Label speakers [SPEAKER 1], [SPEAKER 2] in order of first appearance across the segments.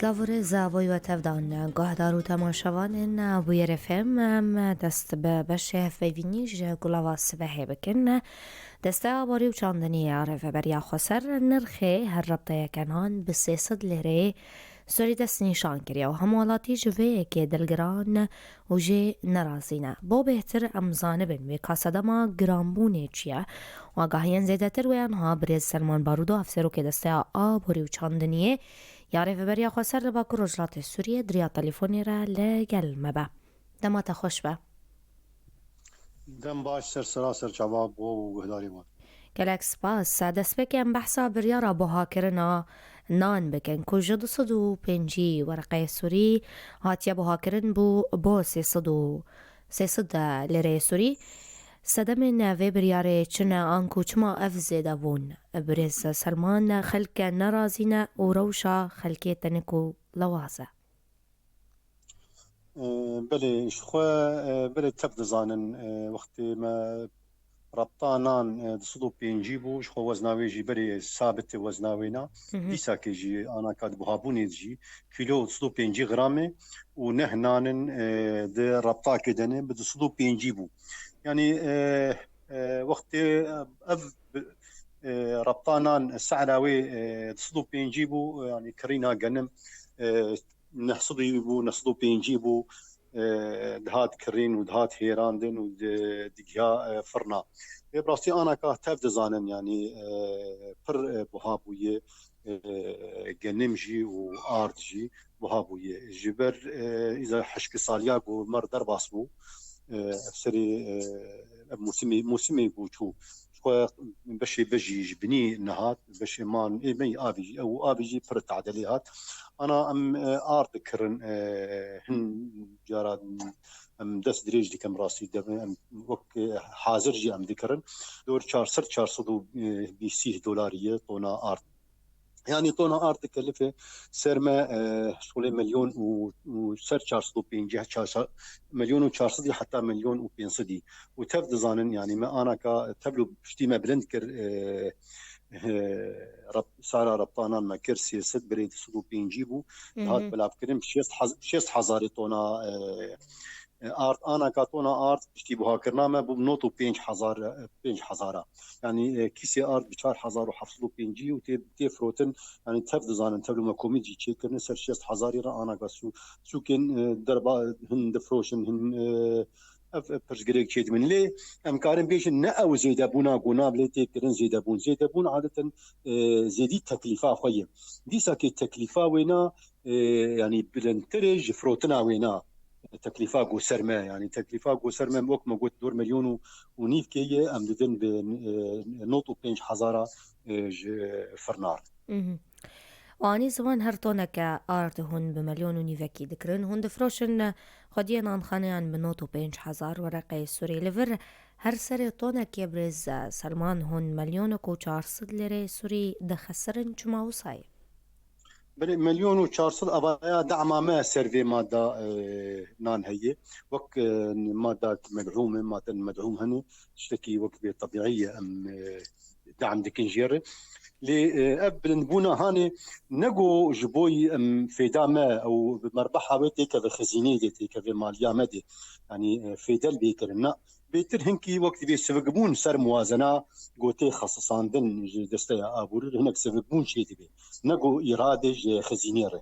[SPEAKER 1] سلاوری زاوی و تفدان گهدارو تماشاوان بویر فیلم دست به بشه فیوینیج گلاواس به بکن دست آباری و چاندنی عرف بریا خسر نرخی هر ربطه کنان بسیصد لره سوری دست نشان کریا و همولاتی جوه که دلگران و جه نرازینا بو بهتر امزانه بن و کاسدما گرامبونه چیه و آگاهین زیده تر ویانها بریز سلمان بارودو افسرو که دست آباری و چاندنیه یاری بریا خسر لبا رجلات سوریه دریا تلفونی را لگل مبا دمات خوش با
[SPEAKER 2] دم باش سر جواب و گهداری بود
[SPEAKER 1] گلک سپاس دست بکن بحثا بریا را بها کرنا نان بکن کجا 205 ورقه سوری هاتیا بها کرن بو 300 لره سوری صدم نوی بریاره چنه آنکو چما افزیده بون برز سلمان خلک نرازینه و روشا خلکی تنکو لوازه
[SPEAKER 2] بله شخوا بله تبدأ زانن وقتی ما ربطانان دصدو بينجي بو شخوا وزناوي جي بري ثابت وزناوينا ديسا كي جي انا كاد بهابوني جي كيلو دصدو بينجي غرامي ونهنان دي ربطا كدني بدصدو بينجي بو يعني وقتی ربطانان السعراوي دصدو بينجي بو يعني كرينا جنم نحصدو بينجي بو دهات كرين ودهات هيراندن ودقيا فرنا براستي انا كاتب دزانن يعني پر بهابويه جنمجي وارتجي بهابويه جبر اذا حشك سالياغو مر درباسبو سري موسمي بوچو شو بشي بجي جبني نهات بشي مان مي ابيجي او ابيجي پر تعدليات انا ام ارت كرن هن جارات ام دس دريج دي كم راسي ام وك حاضر جي ام ذكرن دور 400 بي دولاريه طونا ارت يعني طونا ارت تكلفه سرما شغله مليون وسر 450 مليون و400 حتى مليون و500 وتبد ظانن يعني ما انا تبلو بشتي ما بلند كر سارا ربطانان ما كرسي ست بريد سدو بينجيبو هاد بلاب كريم شيست حزاري طونا ارت انا كاتونا ارت بشتي بها كرنامه بنوتو 5000 يعني كيسي ارت ب 4750 وتي فروتن يعني تبد زانن تبلو ما كوميدي تشيكن سر شيست حزاري را انا قاسو سوكن دربا هن دفروشن هن برجريك شيد من ليه امكارن بيش او زيدا بونا قونا بليتي كرن زيدا بون عاده زيدي تكلفه خويه دي ساكي تكلفه وينا يعني بلنترج فروتنا وينا تكلفه جو سرما يعني تكلفه جو سرما وقت ما قلت دور مليون ونيف كي ام ددن بنوتو 5000 فرنار
[SPEAKER 1] واني زمان هرتونا كارت هون بمليون ونيفكي دكرن هون دفروشن خديان عن خانيان بنوتو 5000 ورقة سوري لفر هر سري طونا كيبرز سلمان هون مليون وكو 400 ليرة سوري دخسرن چما وصاي
[SPEAKER 2] مليون و400 ابايا دعما ما سيرفي ماده نان هي وك ماده مدعوم هني تشتكي وك طبيعيه ام دعم دكنجيري لقبل نبونا هاني نجو جبوي فيدا ما او مربحة بيتي كذا خزينة ديتي كذا ماليا مدي يعني فيدا البيكرنا بيتر هنكي وقت بيسبقون سر موازنة قوتي خصصان دن دستيا ابور هناك سبقون شيء دي نجو إرادة خزينة ري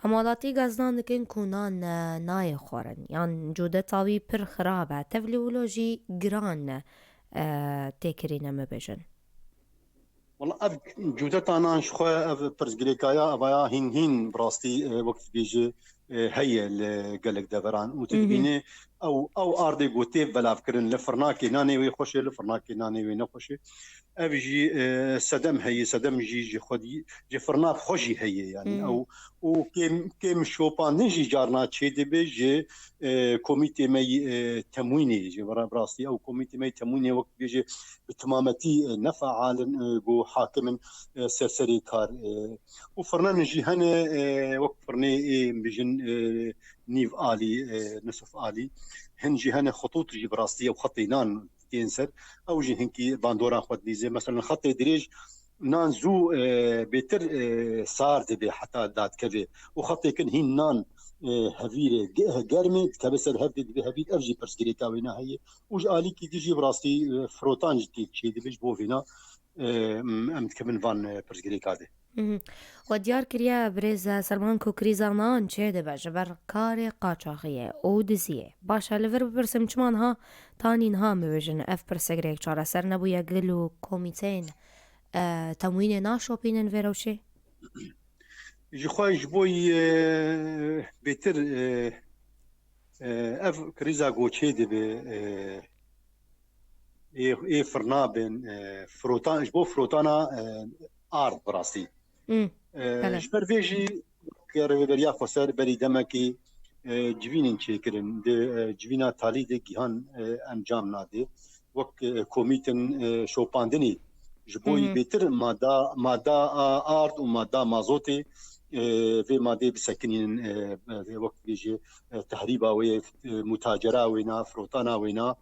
[SPEAKER 1] همالاتی گزنان دکن کنان نای خورن یان جوده تاوی پر خرابه تفلیولوژی گران تکرینه مبجن
[SPEAKER 2] والله اب جودتا انا شخوا اب برزغريكايا ابايا هين براستي وقت بيجي هي قالك دبران وتبيني او ارضي قوتي بلا فكرن لفرناكي ناني وي خوشي لفرناكي ناني وي نخوشي ابجي سدم هي سدم جي خدي جي فرناف خوشي هي يعني او وكيم شوبان نجي جارنا تشي دي بيجي كوميتي مي تمويني جي براستي او كوميتي مي تمويني وقت بيجي بتمامتي نفع عالم جو حاكم سرسري كار وفرنا نجي هنا وقت فرني بيجن نيف آلي نصف آلي هنجي هنا خطوط جي براستي وخطينان تنسر او جي هنكي باندوران خد ديزي مثلا خط دريج نان زو بيتر صار دبي حتى دات كذا وخطي كن هين نان هفيره جرمي كبسر هفدي دبي هفيد افجي برسكريكا وينا هي وج الي كي تجي براستي فروتان جديد شي دبي بوفينا ام تكمن فان برسكريكا دي
[SPEAKER 1] و دیار کریا برز سلمان کو کریزانان چه ده جبر کار قاچاقیه او دزیه باشه لور بپرسم چمان ها تانین ها موجن اف پرسگریک چاره سر نبویا گلو کومیتین تموین ناشوپینن وروشه
[SPEAKER 2] جي خواج بوي بيتر اف كريزا غوتشي دبي اي فرنا بين فروتان جبو فروتانا ارض براسي
[SPEAKER 1] هلا
[SPEAKER 2] جبر فيجي كريفيريا خسر بري دمكي جبينين شكرن جبينا تالي دي جهان انجام نادي وك كوميتن شوباندني جبوي بيتر مادا ارض ومادا مازوتي في ماده بسكنين وقت بيجي تهريبا وي متاجره وينا فروتانا وينا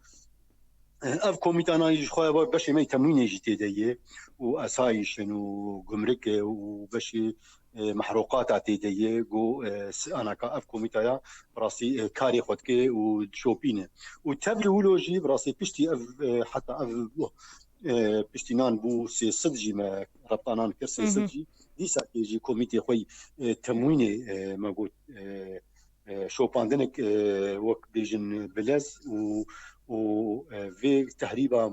[SPEAKER 2] اف كوميتانا يجي خويا باش ما يتموين جيتي دي واسايشن وجمرك وباش محروقات عتيديه جو انا كاف كوميتايا براسي كاري خدكي وشوبينه وتبلولوجي براسي بيشتي اف حتى اف بيشتينان بو سي صدجي ما ربطانان كرسي صدجي دي ساكيجي كوميتي خوي تمويني ما قلت شوباندنك وك بيجن بلز و في تهريبا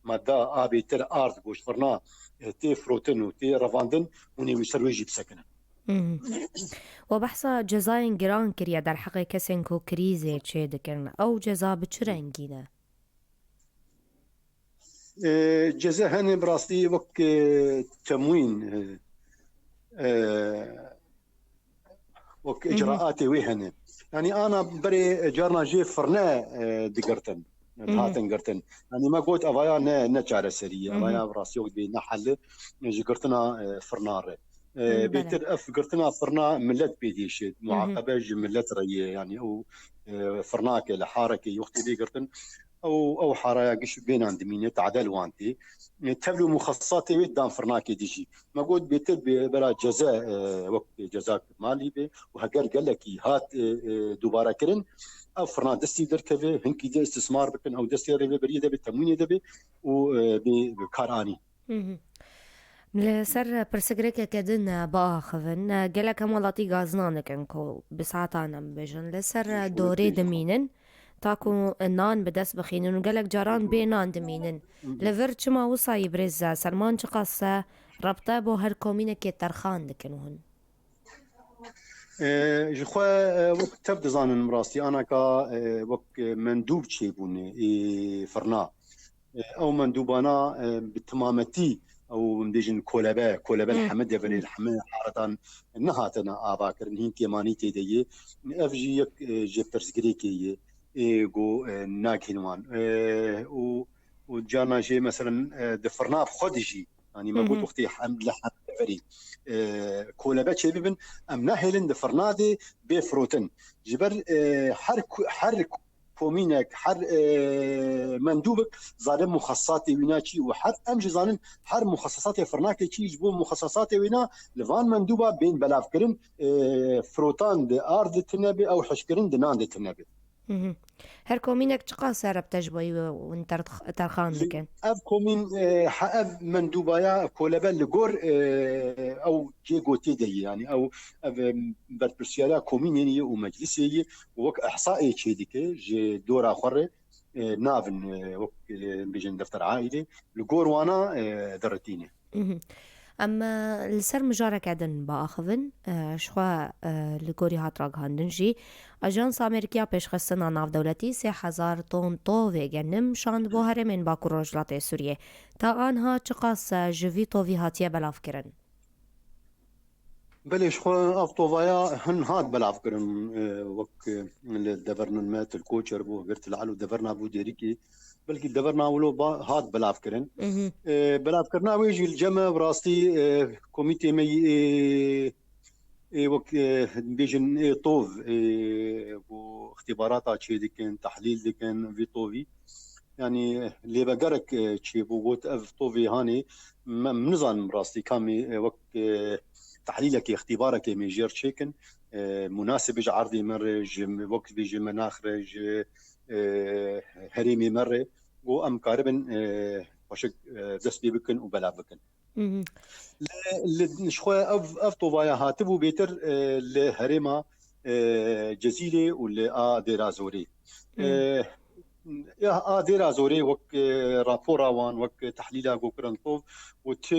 [SPEAKER 2] ماده ابي تر ارض بوش فرنا تي فروتن وتي رافاندن وني ويسرويجي بسكنه
[SPEAKER 1] و جزاين جران كريا در حق كسن كو كريزي چه دكرن او جزا بچرنگينه
[SPEAKER 2] جزا هن براستي وك تموين وك اجراءاتي وهن يعني انا بري جارنا جي فرنا دقرتن هاتن قرتن يعني ما قلت افايا نشاره سريه افايا براسي ودي نحل جقرتنا فرنار بيتر اف قرتنا فرنا ملت بيديش معاقبه ملت ريه يعني او فرناك لحارك يختي دي قرتن او حرايا قش بين عندمينه تعدل وانتي تبلو مخصصاتي ودان فرناكي ديجي ما قلت بيتر بلا جزاء وقت جزاك مالي به وهقر قال لك هات دوباره كرن او فرنا دستي دركبه هنكي دي استثمار بكن او دستي ريبه بريده بالتموين دبي وبكاراني
[SPEAKER 1] لسر برسگرک کدن باخفن گلک مالاتی گازنانه کنکو بساعتانا بجن لسر دوره دمینن تاكو نان بدس بخينن وقالك جاران بي نان دمينن لفر چما وصاي برزا سلمان چقاسا ربطة بو هر كومينة كي ترخان دكنوهن
[SPEAKER 2] جخوا وقت تبدأ زانن مراسي أنا كا وقت مندوب تشيبوني فرنا أو مندوبانا بالتمامتي أو مديجن كولابا الحمد يبني الحمد حارتان نهاتنا آباكر نهين كيماني تيدي أفجي جبرس جريكي جو ناكينوان وجانا شيء مثلا دفرنا بخدجي يعني ما قلت وقتي حمد لحد فري كولابات شبيبن ام ناهلن دفرنا دي بفروتن جبر حر كومينك حر مندوبك ظالم مخصصاتي ويناتشي وحر امجي ظالم حر مخصصاتي فرناكي تشي جبو مخصصاتي وينا لفان مندوبه بين بلافكرن فروتان دي ارض تنبي او حشكرن دنان دي تنبي
[SPEAKER 1] هر كومينك چقاسا ربتجبوي وانت ترخان دكن
[SPEAKER 2] اف كومين حاب مندوبايا كولابا لغور او جيغو تيدي يعني او بربرسيالا كوميني ومجلسي وك احصائي تشيديكي جي دورا اخر نافن وك بيجن دفتر عائلي لغور وانا درتيني
[SPEAKER 1] اما السر مجارك عدن باخذن شخوا لگوری هاتراغ هندنجی اجانس امریکا پیشخستنا ناو دولتی 3000 طن طوفي گنم شاند بو هرمین باکو رجلات سوریه تا آنها چقاس جوی طوفي هاتیه بلاف کرن
[SPEAKER 2] بلي شخوا افطوفايا هن هاد بلاف كرن وك دفرنا المات الكوتشر بو قرت العلو دفرنا بو ديريكي بلكي دبرنا ولو هاد بلاف كرن بلاف كرنا ويجي الجمع براستي كوميتي مي وك بيجن طوف واختبارات شي ديكن تحليل ديكن في طوفي يعني اللي بقرك شي بوغوت اف طوفي هاني منظم راستي كامي وقت تحليلك اختبارك ميجر تشيكن مناسب عرضي مرج وقت بيجي مناخرج هريمي مرة و ام قاربا وشك دس بيبكن وبلا بكن نشخوا اف طوفايا هاتبو بيتر لهريما جزيلة ولا ديرازوري يا ديرا زوري وك رابورا وان وك تحليلا غوكرانتوف وت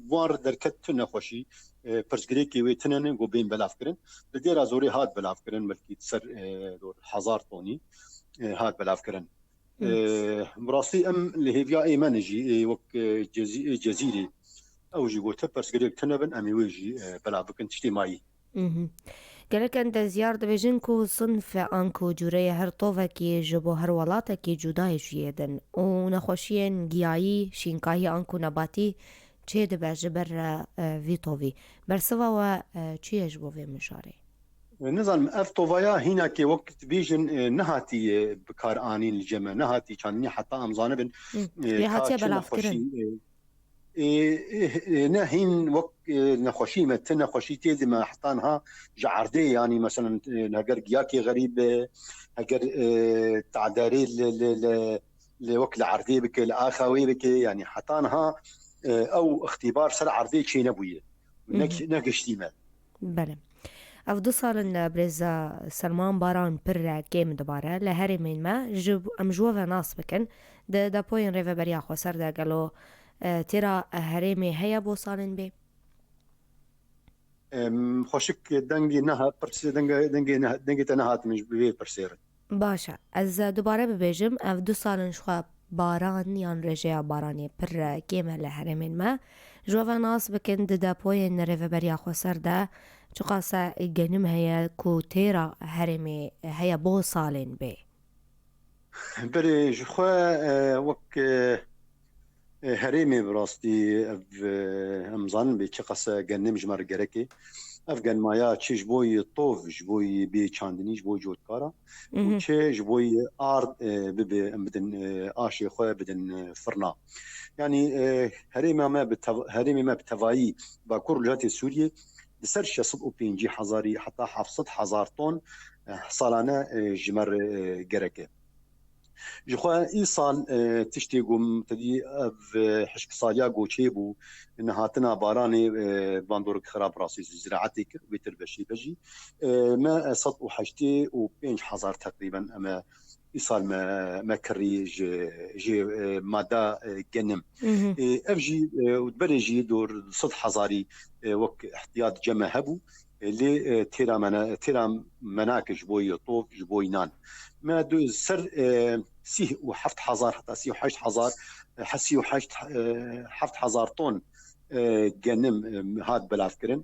[SPEAKER 2] وار دركت نخوشي برسغريكي ويتنن غو بين بلافكرن ديرا زوري هاد بلافكرن ملكي تسر دور حزار طوني هاد بلافكرن مراسي ام اللي هي فيا ايمانجي وك جزيري او جي غو تبرسغريك تنبن امي ويجي بلافكن تشتي ماي
[SPEAKER 1] قالك أنت زيارة بيجنكو صنف أنكو جورية هر طوفكي جبو هر ولاتكي جداي جيدن ونخوشين جيايي شينكاهي أنكو نباتي چه دبا جبر فيتوفي برسوا و چه يجبو في مشاري
[SPEAKER 2] نظام افتوفايا هنا كي وقت بيجن نهاتي بكار انين الجمع نهاتي كان حتى امزانبن
[SPEAKER 1] لهاتي بلافكرن
[SPEAKER 2] نهين وقت نخوشي مت نخوشي تيزي ما حطانها جعردي يعني مثلا هجر جياكي غريب هجر تعداري لوقت العردي بك الاخوي بك يعني حطانها او اختبار سر عردي شي نبويه نقشتي مال
[SPEAKER 1] بله افدو سالن بريزا سلمان باران پر گیم دوباره لهری من ما امجوه ناس بکن دا پوین ریو بریا خو سر دا گلو تیرا هرمی هيا بو سالن بي
[SPEAKER 2] خوشك دنگي نها برس دنگي تنهات مش بي برسير
[SPEAKER 1] باشا از دوباره ببیجم اف دو سالن شخوا باران یان رجیا بارانی پر گیم لهرمین ما جوه ناس بکن دا پوین ریو بریا خو سر دا چو قاسا گنم هيا كو تيرا هرمي هيا بو سالن بي
[SPEAKER 2] بري جخوا وك هرمي براستي امزان بي چقاسا گنم جمر گركي افغان مايا چش بوي طوف جبوي بي چاندني جبوي جوتكارا وچه جبوي ارد ببي بدن اشي خو بدن فرنا يعني هرمي ما بتوائي باكور جاتي سوريا لسر 650 حزاري حتى 700,000 طن سالانه جمر جركه جخوا ايصال تشتيقوم تدي حشك صاليا غوتشيبو انهاتنا باراني باندورك خراب راسي زراعتي بيتر بشي بجي ما صد وحشتي و5000 تقريبا اما ايصال ما كري جي ماده جنم افجي ودبرجي دور صد حزاري وك احتياط جمع هبو اللي تيرا مناكج بوي طوف جبوي نان ما دو سر سيه وحفت حزار حتى سيه وحشت حزار حسي وحشت حفت حزار طن جنم هاد بلافكرن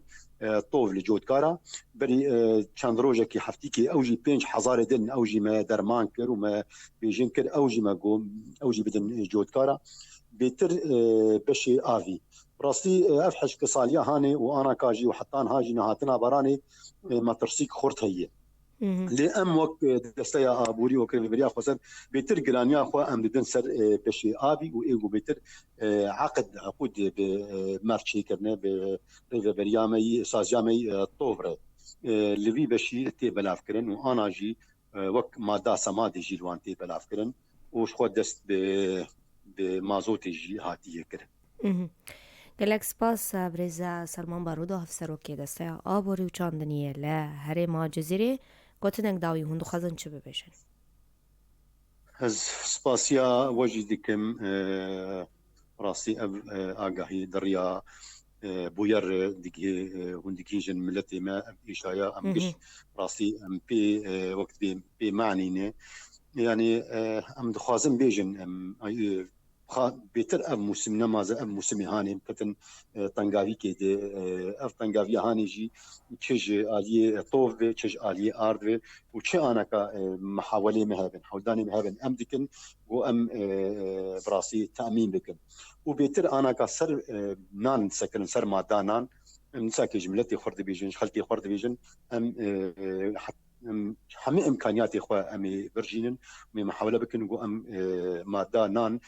[SPEAKER 2] طوف لجود كارا بري چند روجه كي حفتيكي اوجي 5000 دن اوجي ما درمان كر وما بيجين كر اوجي ما قوم اوجي بدن جود كارا بيتر بشي افي راسي افحش كصاليا هاني وانا كاجي وحطان هاجي نهاتنا براني ما ترسيك خورت هي لام وقت دستيا ابوري وكري بريا خسر بيتر جرانيا خو ام بدن سر بشي ابي وايغو بيتر عقود بمارشي كرنا بريامي سازيامي طوفره لوي بشي تي بلافكرن وانا جي وقت ما دا سمادي جي لوانتي بلافكرن وش خو دست بمازوتي جي هاتيه كرن
[SPEAKER 1] گلک سپاس بريزا سلمان بارودو هفسرو که دسته آبوری و چاندنیه هره ما جزیره گوتنک داوی هندو خزن چه ببشن
[SPEAKER 2] از سپاسیا وجی دکم راسي آگاهی دریا بوير دقي هندكيجن ملتي ما إيشايا أمكش راسي أم بي وقت بي معنينه يعني أم دخازم بيجن بيتر موسم نماز موسم هاني كتن طنجاوي كده طنجاوي هاني جي تشج عليه طوف تشج عليه أرض وش أنا كمحاولة مهابن حولداني مهابن أم دكن وأم براسي تأمين بكن وبيتر أنا كسر نان سكن سر مادانان مساكي جملتي خرد بيجن خلتي خرد بيجن أم همه امكانيات اخوة امي برجينن مي محاوله بكن نقول ام ماده نان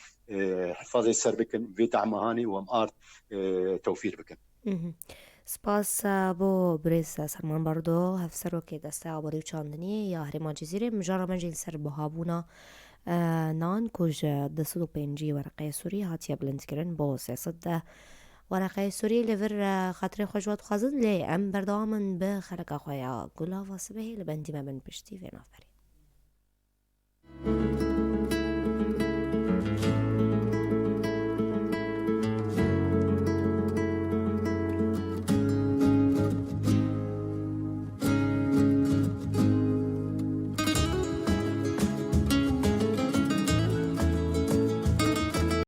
[SPEAKER 2] حفاظي سر بكن في دعم هاني وام ارت توفير بكن.
[SPEAKER 1] مهم. سپاس بو بریز سلمان بردو هفسر رو که دسته آبادی و چاندنی یا هرما جزیره مجارا منجل سر بهابونا نان کج دستو پنجی ورقه سوری هاتیا بلند کرن با سیاست ورقه سوری لور خاطر خوشوات خازن لی ام بردامن به خلق خویا گلا واسبه لبندی من پشتی و نافری.